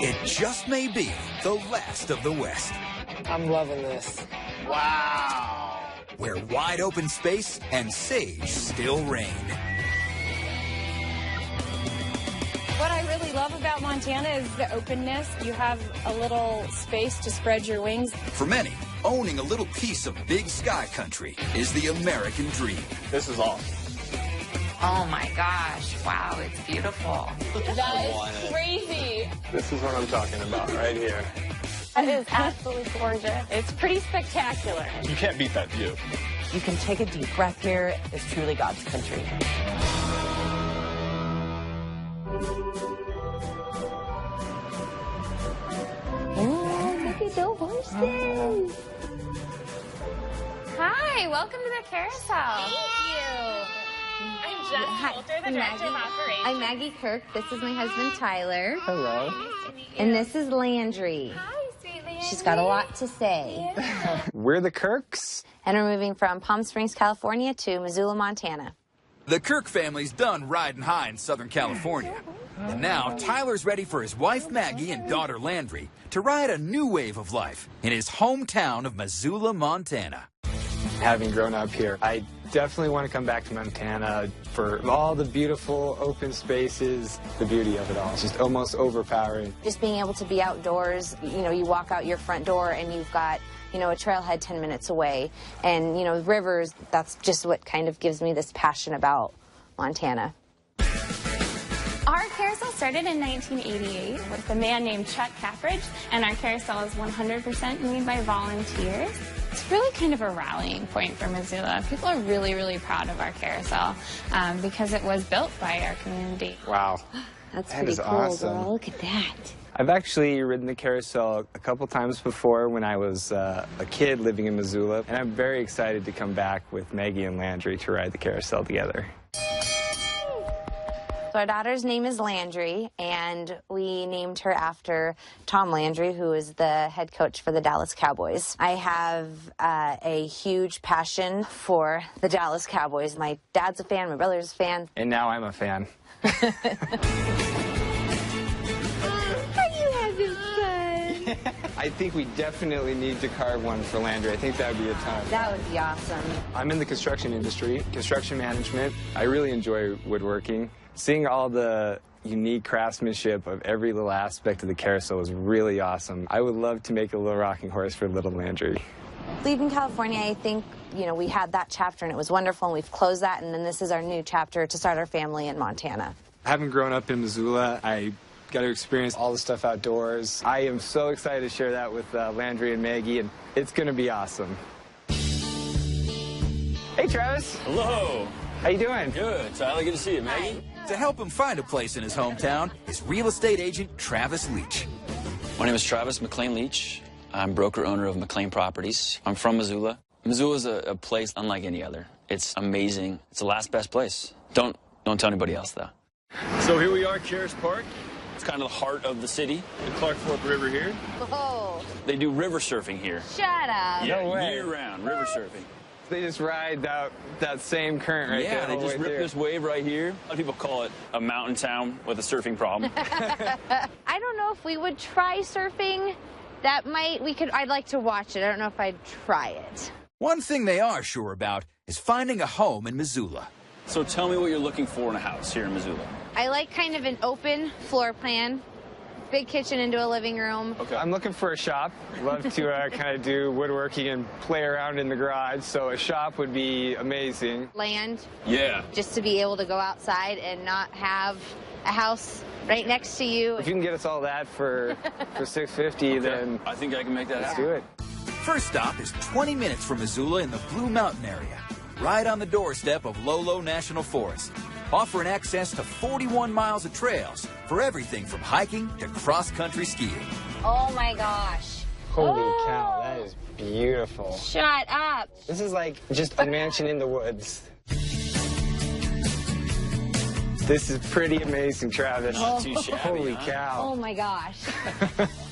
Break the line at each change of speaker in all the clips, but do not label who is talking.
It just may be the last of the West.
I'm loving this.
Wow! Where wide open space and sage still reign.
What I really love about Montana is the openness. You have a little space to spread your wings.
For many, owning a little piece of big sky country is the American dream.
This is awesome.
Oh my gosh, wow, it's beautiful.
That is crazy.
This is what I'm talking about right here.
That is absolutely gorgeous. It's pretty spectacular.
You can't beat that view.
You can take a deep breath here. It's truly God's country.
Oh, look at the horses.
Hi, welcome to the carousel.
Thank you. I'm Jess Coulter, the Director of Operations.
I'm Maggie Kirk. This is my husband, Tyler.
Hello.
Nice to meet you.
And this is Landry.
Hi, sweet Landry.
She's got a lot to say.
We're the Kirks.
And we're moving from Palm Springs, California to Missoula, Montana.
The Kirk family's done riding high in Southern California. And now Tyler's ready for his wife Maggie and daughter Landry to ride a new wave of life in his hometown of Missoula, Montana.
Having grown up here, I definitely want to come back to Montana for all the beautiful open spaces, the beauty of it all. It's just almost overpowering.
Just being able to be outdoors, you know, you walk out your front door and you've got, you know, a trailhead 10 minutes away. And, you know, rivers, that's just what kind of gives me this passion about Montana.
Our carousel started in 1988 with a man named Chuck Caffridge, and our carousel is 100% made by volunteers. It's really kind of a rallying point for Missoula. People are really, really proud of our carousel because it was built by our community.
Wow.
That's
That
pretty
is
cool,
awesome.
girl. Look at that.
I've actually ridden the carousel a couple times before when I was a kid living in Missoula, and I'm very excited to come back with Maggie and Landry to ride the carousel together.
So our daughter's name is Landry, and we named her after Tom Landry, who is the head coach for the Dallas Cowboys. I have a huge passion for the Dallas Cowboys. My dad's a fan, my brother's a fan.
And now I'm a fan.
Are you having fun?
I think we definitely need to carve one for Landry. I think that would be a ton.
That would be awesome.
I'm in the construction industry, construction management. I really enjoy woodworking. Seeing all the unique craftsmanship of every little aspect of the carousel is really awesome. I would love to make a little rocking horse for little Landry.
Leaving California, I think, you know, we had that chapter and it was wonderful, and we've closed that, and then this is our new chapter to start our family in Montana.
Having grown up in Missoula, I got to experience all the stuff outdoors. I am so excited to share that with Landry and Maggie, and it's going to be awesome. Hey, Travis.
Hello.
How you doing?
Good. Tyler, good to see you. Maggie?
To help him find a place in his hometown is real estate agent Travis Leach.
My name is Travis McLean Leach. I'm broker-owner of McLean Properties. I'm from Missoula. Missoula is a place unlike any other. It's amazing. It's the last best place. Don't tell anybody else, though. So here we are, Caris Park. It's kind of the heart of the city. The Clark Fork River here.
Whoa.
They do river surfing here.
Shut up.
No way.
Year-round river surfing.
They just ride that same current right there.
Yeah, they
the
just
way
rip
through.
this wave right here. A lot of people call it a mountain town with a surfing problem.
I don't know if we would try surfing. I'd like to watch it. I don't know if I'd try it.
One thing they are sure about is finding a home in Missoula.
So tell me what you're looking for in a house here in Missoula.
I like kind of an open floor plan. Big kitchen into a living room.
Okay.
I'm looking for a shop. Love to kind of do woodworking and play around in the garage, so a shop would be amazing.
Land.
Yeah.
Just to be able to go outside and not have a house right next to you.
If you can get us all that for $650, then
I think I can make that
let's
happen.
do it.
First stop is 20 minutes from Missoula in the Blue Mountain area, right on the doorstep of Lolo National Forest, offering access to 41 miles of trails for everything from hiking to cross-country skiing.
Oh my gosh.
Holy cow, that is beautiful.
Shut up.
This is like just a mansion in the woods. This is pretty amazing, Travis.
Not too shabby,
Holy
huh?
cow.
Oh my gosh.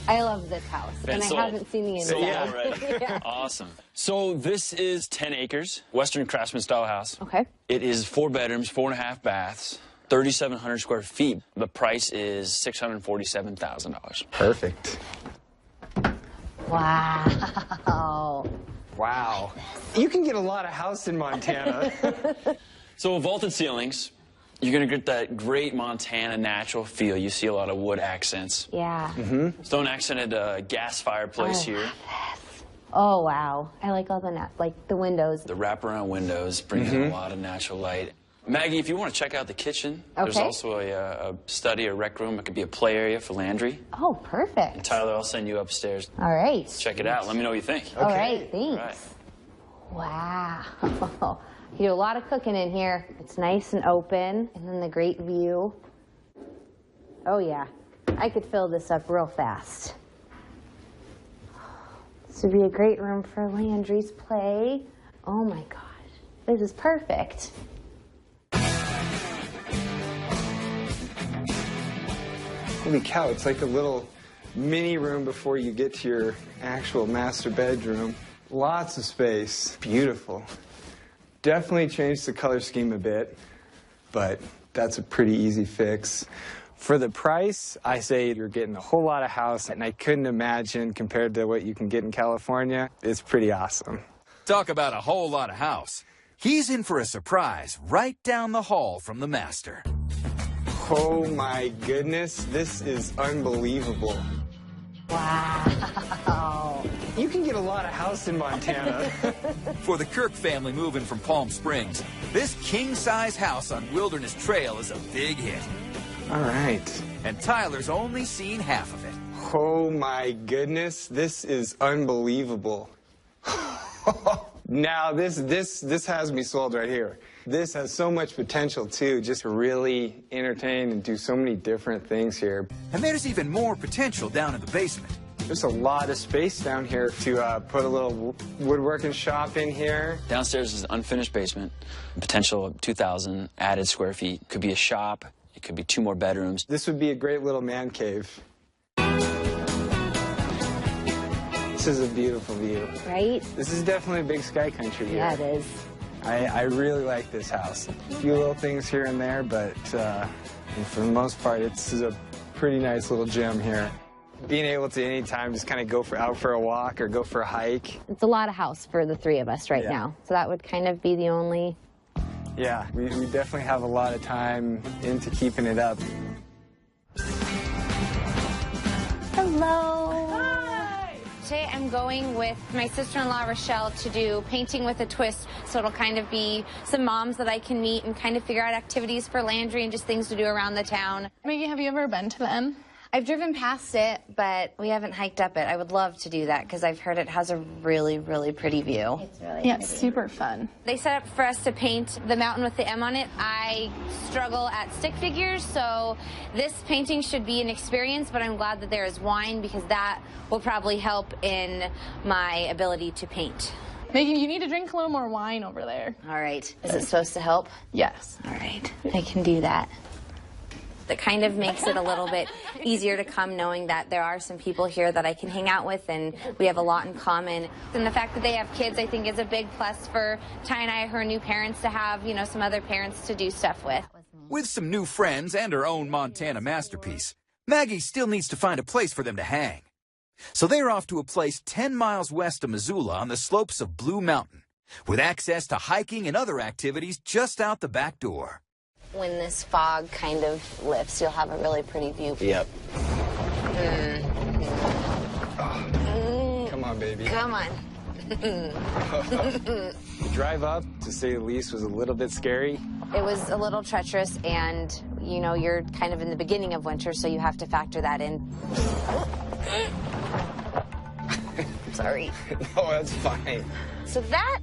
I love this house, and I
sold.
haven't seen the inside.
Sold already.
Yeah.
Awesome. So this is 10 acres, Western Craftsman style house.
Okay.
It is 4 bedrooms, 4.5 baths. 3,700 square feet. The price is $647,000.
Perfect.
Wow.
Wow. You can get a lot of house in Montana.
So with vaulted ceilings, you're going to get that great Montana natural feel. You see a lot of wood accents.
Yeah.
Stone accented gas fireplace here.
Oh, wow. I like all the, the windows.
The wraparound windows bring in a lot of natural light. Maggie, if you want to check out the kitchen, there's also a study, a rec room. It could be a play area for Landry.
Oh, perfect.
And Tyler, I'll send you upstairs.
All right.
Check it out. Let me know what you think.
All right, thanks. Wow. You do a lot of cooking in here. It's nice and open, and then the great view. Oh, yeah. I could fill this up real fast. This would be a great room for Landry's play. Oh, my gosh. This is perfect.
Holy cow, it's like a little mini room before you get to your actual master bedroom. Lots of space. Beautiful. Definitely changed the color scheme a bit, but that's a pretty easy fix. For the price, I say you're getting a whole lot of house, and I couldn't imagine, compared to what you can get in California, it's pretty awesome.
Talk about a whole lot of house. He's in for a surprise right down the hall from the master.
Oh my goodness, this is unbelievable.
Wow.
You can get a lot of house in Montana.
For the Kirk family moving from Palm Springs, this king-size house on Wilderness Trail is a big hit.
All right.
And Tyler's only seen half of it.
Oh my goodness, this is unbelievable. Now this has me sold right here. This has so much potential too, just to really entertain and do so many different things here.
And there's even more potential down in the basement.
There's a lot of space down here to put a little woodworking shop in here.
Downstairs is an unfinished basement, potential of 2,000 added square feet. Could be a shop. It could be 2 more bedrooms.
This would be a great little man cave. This is a beautiful view.
Right?
This is definitely a big sky country here.
Yeah, it is.
I really like this house. A few little things here and there, but for the most part, this is a pretty nice little gem here. Being able to anytime just kind of go out for a walk or go for a hike.
It's a lot of house for the 3 of us right now. So that would kind of be the only...
Yeah, we definitely have a lot of time into keeping it up.
Hello. Hi. Today I'm going with my sister-in-law Rochelle to do painting with a twist. So it'll kind of be some moms that I can meet and kind of figure out activities for Landry and just things to do around the town.
Maggie, have you ever been to the Inn?
I've driven past it, but we haven't hiked up it. I would love to do that because I've heard it has a really, really pretty view.
It's really pretty. Super fun.
They set up for us to paint the mountain with the M on it. I struggle at stick figures, so this painting should be an experience, but I'm glad that there is wine because that will probably help in my ability to paint.
Maggie, you need to drink a little more wine over there.
All right. Is it supposed to help?
Yes.
All right. I can do that. That kind of makes it a little bit easier to come knowing that there are some people here that I can hang out with and we have a lot in common. And the fact that they have kids, I think, is a big plus for Ty and I, her new parents, to have, you know, some other parents to do stuff with.
With some new friends and her own Montana masterpiece, Maggie still needs to find a place for them to hang. So they're off to a place 10 miles west of Missoula on the slopes of Blue Mountain, with access to hiking and other activities just out the back door.
When this fog kind of lifts, you'll have a really pretty view.
Yep. Come on, baby.
Come on.
The drive up, to say the least, was a little bit scary.
It was a little treacherous, and, you know, you're kind of in the beginning of winter, so you have to factor that in. Sorry.
No, that's fine.
So that,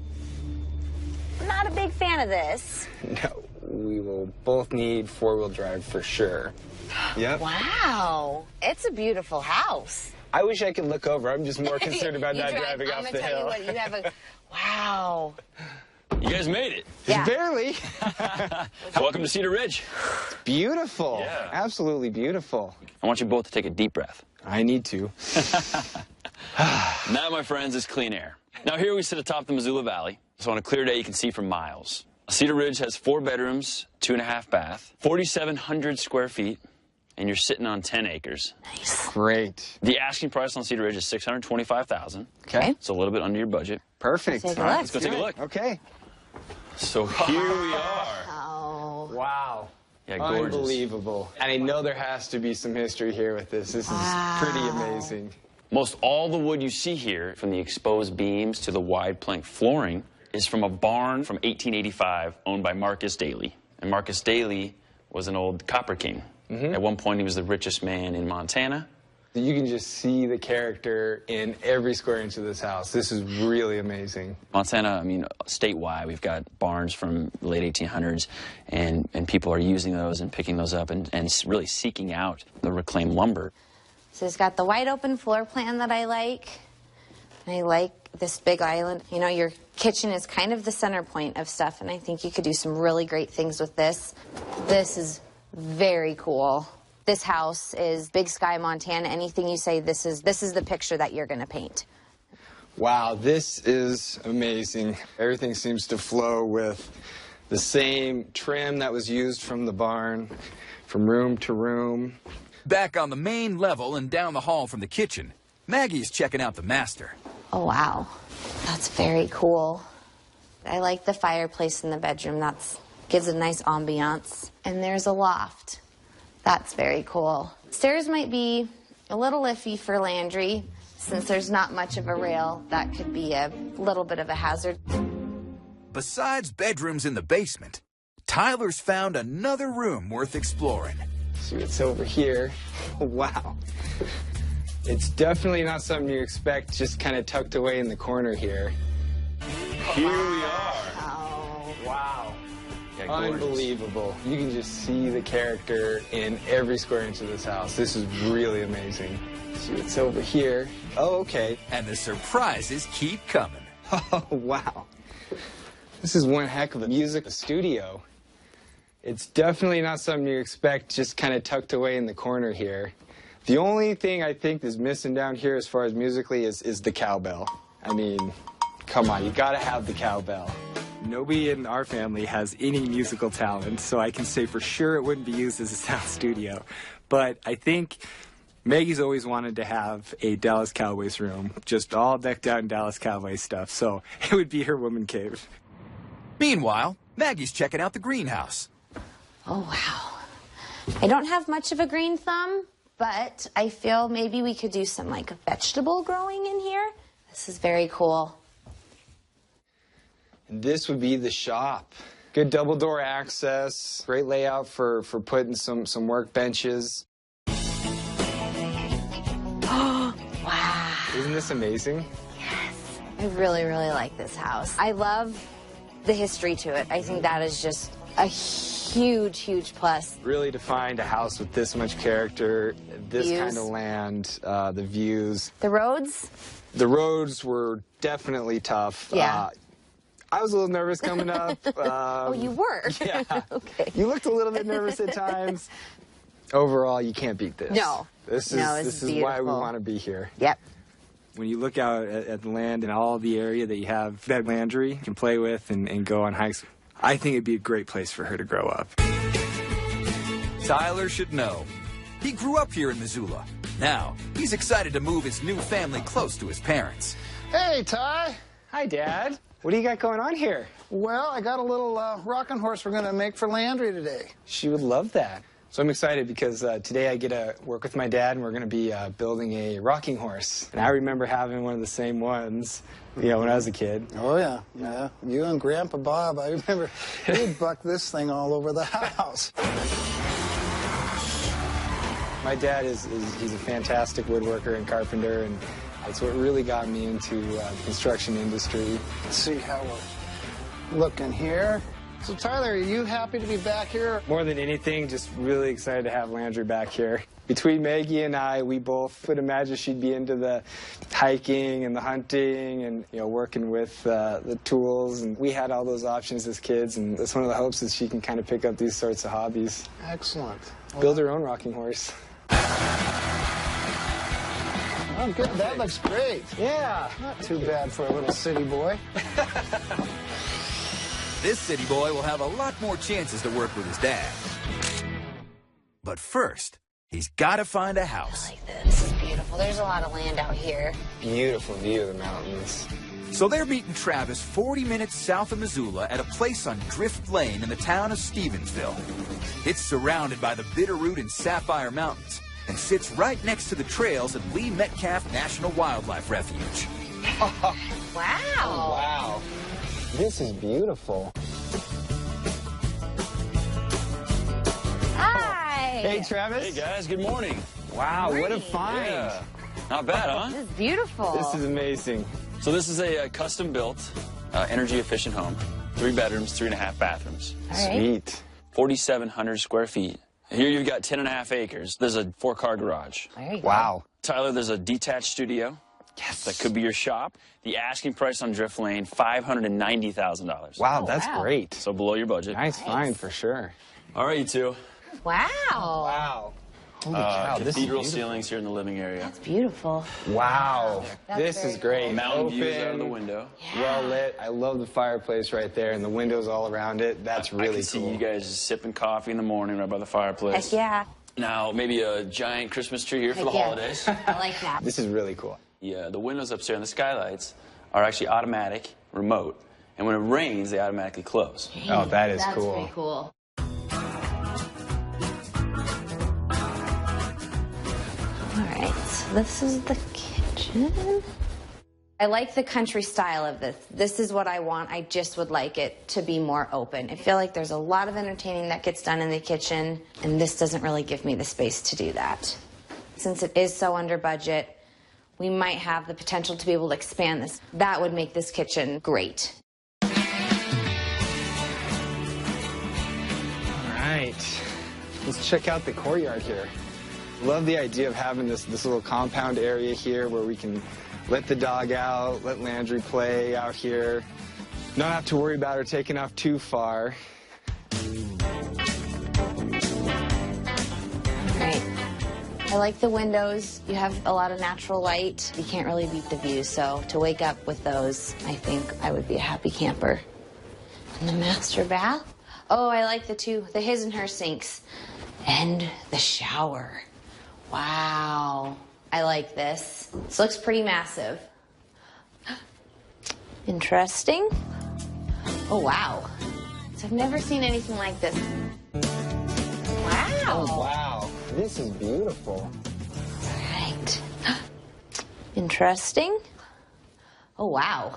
I'm not a big fan of this.
No, we will both need 4-wheel drive for sure. Yep.
Wow. It's a beautiful house.
I wish I could look over. I'm just more concerned about not driving off the hill.
I'm going to tell you what, you have a... Wow.
You guys made it.
Yeah.
Barely.
Welcome to Cedar Ridge.
It's beautiful.
Yeah.
Absolutely beautiful.
I want you both to take a deep breath.
I need to.
That, my friends, is clean air. Now here we sit atop the Missoula Valley. So on a clear day, you can see for miles. Cedar Ridge has 4 bedrooms, 2.5 bath, 4,700 square feet, and you're sitting on 10 acres.
Nice.
Great.
The asking price on Cedar Ridge is $625,000.
Okay.
It's a little bit under your budget.
Perfect.
Take a
All right,
look.
let's go take a look.
Okay.
So here we are.
Oh.
Wow.
Yeah, gorgeous.
Unbelievable. And I know there has to be some history here with this. This is pretty amazing.
Most all the wood you see here, from the exposed beams to the wide plank flooring, is from a barn from 1885 owned by Marcus Daly. And Marcus Daly was an old copper king. At one point, he was the richest man in Montana.
You can just see the character in every square inch of this house. This is really amazing.
Montana, I mean, statewide, we've got barns from the late 1800s, and people are using those and picking those up and really seeking out the reclaimed lumber.
So it's got the wide open floor plan that I like. I like this big island. You know, your kitchen is kind of the center point of stuff, and I think you could do some really great things with this. This is very cool. This house is Big Sky, Montana. Anything you say, this is the picture that you're going to paint.
Wow, this is amazing. Everything seems to flow with the same trim that was used from the barn, from room to room.
Back on the main level and down the hall from the kitchen, Maggie's checking out the master.
Oh, wow. That's very cool. I like the fireplace in the bedroom. That gives a nice ambiance. And there's a loft. That's very cool. Stairs might be a little iffy for Landry, since there's not much of a rail. That could be a little bit of a hazard.
Besides bedrooms in the basement, Tyler's found another room worth exploring.
See what's over here. Wow. It's definitely not something you expect, just kind of tucked away in the corner here.
Here we are.
Oh.
Wow.
Yeah, gorgeous.
Unbelievable. You can just see the character in every square inch of this house. This is really amazing. See what's over here. Oh, okay.
And the surprises keep coming.
Oh, wow. This is one heck of a music studio. It's definitely not something you expect, just kind of tucked away in the corner here. The only thing I think is missing down here as far as musically is the cowbell. I mean, come on, you gotta have the cowbell.
Nobody in our family has any musical talent, so I can say for sure it wouldn't be used as a sound studio. But I think Maggie's always wanted to have a Dallas Cowboys room, just all decked out in Dallas Cowboys stuff, so it would be her woman cave.
Meanwhile, Maggie's checking out the greenhouse.
Oh, wow. I don't have much of a green thumb, but I feel maybe we could do some, like, vegetable growing in here. This is very cool.
This would be the shop. Good double door access, great layout for putting some workbenches.
Wow.
Isn't this amazing?
Yes. I really, really like this house. I love the history to it. I think that is just a huge, huge plus.
Really to find a house with this much character, this
Views.
kind of land, the views.
The roads?
The roads were definitely tough.
Yeah.
I was a little nervous coming up.
Oh, you were?
Yeah.
Okay.
You looked a little bit nervous at times. Overall, you can't beat this.
No.
This is why we
beautiful.
want to be here.
Yep.
When you look out at the land and all the area that you have that Landry can play with and go on hikes, I think it'd be a great place for her to grow up.
Tyler should know. He grew up here in Missoula. Now, he's excited to move his new family close to his parents.
Hey, Ty.
Hi, Dad. What do you got going on here?
Well, I got a little rocking horse we're going to make for Landry today.
She would love that. So I'm excited because today I get to work with my dad, and we're going to be building a rocking horse. And I remember having one of the same ones, when I was a kid.
Oh, yeah, yeah. You and Grandpa Bob, I remember you'd buck this thing all over the house.
My dad he's a fantastic woodworker and carpenter, and that's what really got me into the construction industry.
Let's see how we're looking here. So, Tyler, are you happy to be back here?
More than anything, just really excited to have Landry back here. Between Maggie and I, we both would imagine she'd be into the hiking and the hunting and, working with the tools. And we had all those options as kids, and that's one of the hopes is she can kind of pick up these sorts of hobbies.
Excellent.
Build her own rocking horse.
Oh, good. That looks great.
Yeah.
Not too bad for a little city boy.
This city boy will have a lot more chances to work with his dad. But first, he's got to find a house.
I like this. This is beautiful. There's a lot of land out here.
Beautiful view of the mountains.
So they're meeting Travis 40 minutes south of Missoula at a place on Drift Lane in the town of Stevensville. It's surrounded by the Bitterroot and Sapphire Mountains and sits right next to the trails at Lee Metcalf National Wildlife Refuge.
Wow.
Wow. This is beautiful.
Hi.
Hey, Travis.
Hey, guys, good morning.
Wow, what a find.
Yeah. Not bad, huh?
This is beautiful.
This is amazing.
So this is a custom-built, energy-efficient home. 3 bedrooms, 3.5 bathrooms.
All right.
Sweet.
4,700 square feet. Here you've got 10.5 acres. There's a 4-car garage.
There you go.
Wow.
Tyler, there's a detached studio.
Yes.
That could be your shop. The asking price on Drift Lane, $590,000.
Wow, that's
wow.
great.
So below your budget.
Nice find for sure.
All right, you two.
Wow.
Wow. Holy cow, this is
Cathedral
beautiful.
ceilings here in the living area.
It's beautiful.
Wow.
That's
This
very
is great.
Mountain views out of the
Open,
window.
well lit. I love the fireplace right there and the windows all around it. That's
I
really
can see
cool.
you guys sipping coffee in the morning right by the fireplace.
Heck yeah.
Now, maybe a giant Christmas tree here for the
Heck yeah.
holidays.
I like that.
This is really cool.
Yeah, the windows upstairs and the skylights are actually automatic, remote, and when it rains, they automatically close.
Oh, that is
That's
cool.
pretty cool. All right, so this is the kitchen. I like the country style of this. This is what I want. I just would like it to be more open. I feel like there's a lot of entertaining that gets done in the kitchen, and this doesn't really give me the space to do that. Since it is so under budget, we might have the potential to be able to expand this. That would make this kitchen great.
All right. Let's check out the courtyard here. Love the idea of having this little compound area here where we can let the dog out, let Landry play out here, not have to worry about her taking off too far.
Right. I like the windows. You have a lot of natural light. You can't really beat the view, so to wake up with those, I think I would be a happy camper. And the master bath? Oh, I like the his and her sinks. And the shower. Wow. I like this. This looks pretty massive. Interesting. Oh, wow. So I've never seen anything like this. Wow.
Oh, wow. This is beautiful.
Right. Interesting. Oh, wow.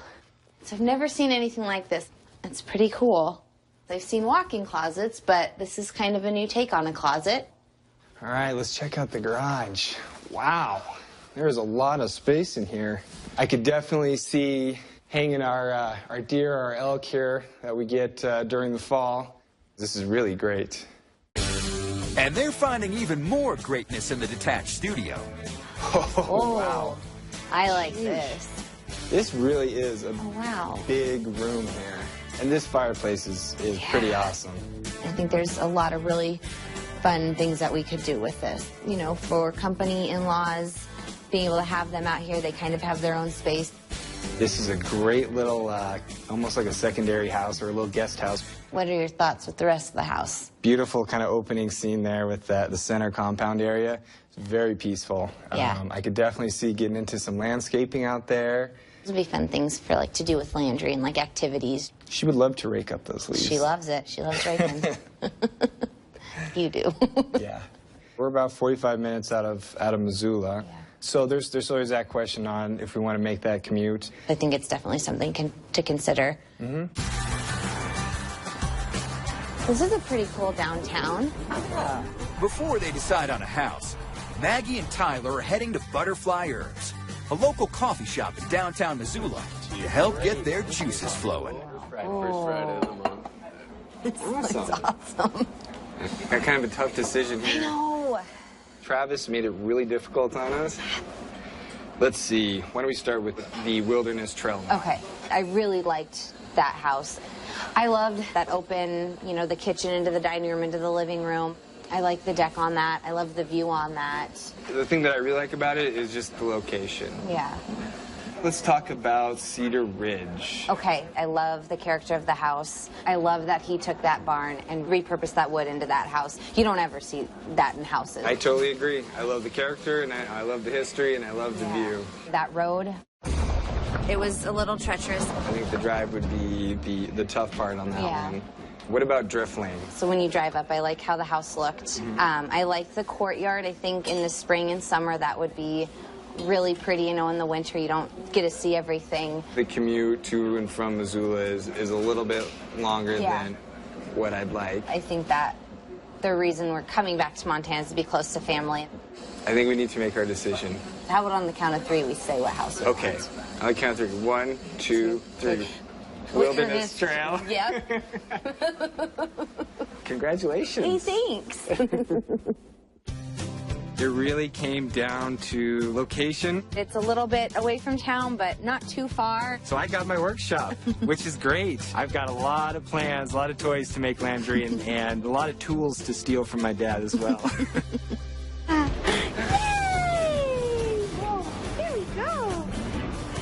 So I've never seen anything like this. It's pretty cool. I've seen walk-in closets, but this is kind of a new take on a closet.
All right, let's check out the garage. Wow. There's a lot of space in here. I could definitely see hanging our deer, our elk here that we get during the fall. This is really great.
And they're finding even more greatness in the detached studio.
Oh, wow.
I like this.
This really is a
wow.
big room here. And this fireplace is pretty awesome.
I think there's a lot of really fun things that we could do with this. You know, for company, in-laws, being able to have them out here, they kind of have their own space.
This is a great little, almost like a secondary house or a little guest house.
What are your thoughts with the rest of the house?
Beautiful kind of opening scene there with the center compound area. It's very peaceful.
Yeah.
I could definitely see getting into some landscaping out there.
Those would be fun things for like to do with Landry and like activities.
She would love to rake up those leaves.
She loves it. She loves raking. You do.
Yeah. We're about 45 minutes out of Missoula.
Yeah.
So there's always that question on if we want to make that commute.
I think it's definitely something to consider.
Mm-hmm.
This is a pretty cool downtown.
Before they decide on a house, Maggie and Tyler are heading to Butterfly Herbs, a local coffee shop in downtown Missoula, to help get their juices flowing.
First Friday of the month.
This looks awesome.
Got kind of a tough decision
I
here.
know.
Travis made it really difficult on us. Let's see. Why don't we start with the Wilderness Trail?
Okay. I really liked that house. I loved that open, you know, the kitchen into the dining room, into the living room. I like the deck on that. I love the view on that.
The thing that I really like about it is just the location.
Yeah.
Let's talk about Cedar Ridge.
Okay, I love the character of the house. I love that he took that barn and repurposed that wood into that house. You don't ever see that in houses.
I totally agree. I love the character, and I love the history, and I love the view.
That road, it was a little treacherous.
I think the drive would be the tough part on that one. What about Drift Lane?
So when you drive up, I like how the house looked. I like the courtyard. I think in the spring and summer that would be really pretty. You know, in the winter you don't get to see everything.
The commute to and from Missoula is a little bit longer than what I'd like.
I think that the reason we're coming back to Montana is to be close to family.
I think we need to make our decision.
How about on the count of 3 we say what house we
Okay.
want?
On the count of 3. 1, 2, 3. Wilderness Trail.
Yep.
Congratulations.
Hey, thanks.
It really came down to location.
It's a little bit away from town, but not too far.
So I got my workshop, which is great. I've got a lot of plans, a lot of toys to make Landry, and a lot of tools to steal from my dad as well.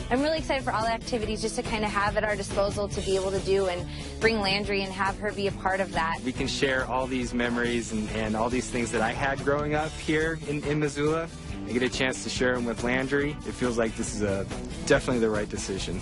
I'm really excited for all the activities just to kind of have at our disposal to be able to do and bring Landry and have her be a part of that.
We can share all these memories and all these things that I had growing up here in Missoula. I get a chance to share them with Landry. It feels like this is definitely the right decision.